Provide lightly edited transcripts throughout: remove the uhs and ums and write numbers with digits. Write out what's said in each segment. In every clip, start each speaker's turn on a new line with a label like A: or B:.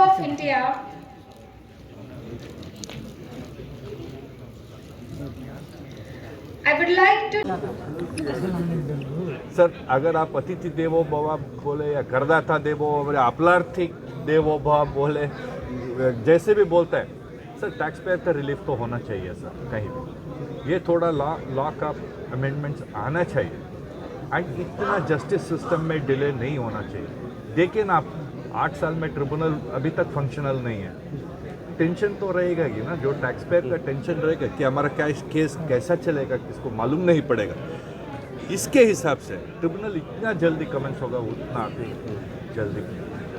A: of India. I would like to.
B: Sir अगर आप अतिथि देवो भव बोले या करदाता देवो बोले अपलार्थिक देवो भव बोले जैसे भी बोलते हैं सर टैक्स पेयर का रिलीफ तो होना चाहिए सर कहीं भी ये थोड़ा लॉ का अमेंडमेंट्स आना चाहिए एंड इतना जस्टिस सिस्टम में डिले नहीं होना चाहिए। देखिए ना आप 8 साल में ट्रिब्यूनल अभी तक फंक्शनल नहीं है, टेंशन तो रहेगा ही ना, जो टैक्स पेयर का टेंशन रहेगा कि हमारा केस कैसा चलेगा किसको मालूम नहीं पड़ेगा। इसके हिसाब से ट्रिब्यूनल इतना जल्दी कमेंस होगा उतना जल्दी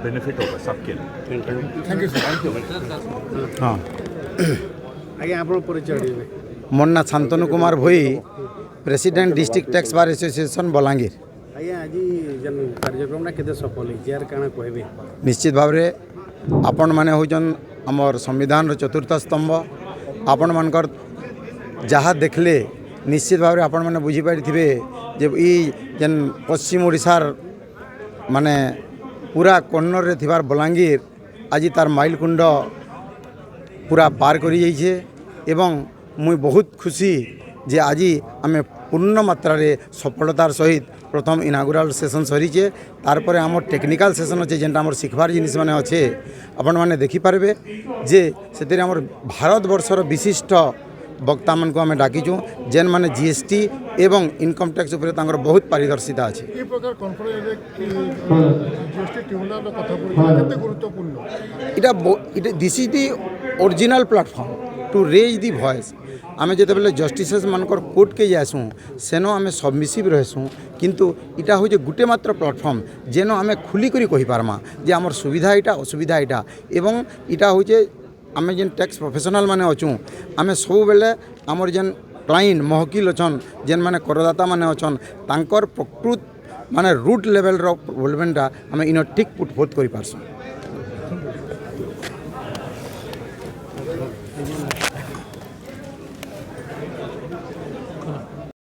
B: बेनिफिट होगा सबके लिए।
C: थैंक यू
D: हाँ
C: आज्ञा आप परिचय देवे।
D: मोर ना Shantanu Kumar Bhoi, president district tax bar association Balangir.
C: आज्ञा आज जन कार्यक्रम केते सफल है यार काना कहबे?
D: निश्चित भाव रे आपण माने होजन हमर संविधान रो चतुर्थ स्तंभ। आपण मानकर जहाँ देखले निश्चित भाव रे आपण माने बुझी पारिथिबे जे ई जन पश्चिम ओडिशार माने पूरा कन्नर रे थिबार बलांगीर आज तार माइलकुंड पूरा पार करी जाइछे एवं मुई बहुत खुशी जे आज आमे पूर्ण मात्रा रे सफलतार सहित प्रथम इनागुराल सेशन सरीचे। तारपरे आम टेक्निकल सेशन अच्छे जेनटा आम शिखबार जिनिस माने अच्छे आपण माने देखि पारबे जे सेतिर आम भारत वर्षर विशिष्ट वक्ता मान को आम डाकिचु जेन माने जीएसटी एवं इनकम टैक्स उपर तांकर बहुत पारदर्शिता अच्छे।
E: ये प्रकार कॉन्फ्रेंस कि जीएसटी ट्रिब्यूनल कथा पड़ी केते गुरुत्वपूर्ण
D: इटा this is the original platform to raise the voice. आम जो जस्टिसेस मानकर कोर्ट के जासूँ सेनो आम सबमिसिव रहसूँ किंतु इटा हूँ गोटे मात्र प्लेटफॉर्म जेन आम खुलिक कही पार्मा जे आमर सुविधा यहाँ असुविधा यहाँ एवं इटा हूँ आम जेन टैक्स प्रोफेशनल माने अचुँ आम सब बेले आमर जेन क्लाइंट महकिल अच्छन जेन माने करदाता माने अच्छन तांकर प्रकृत माने रूट लेवल रो प्रोब्लेमटा आम इन ठीक पुट फोर्थ कर पार्सूँ।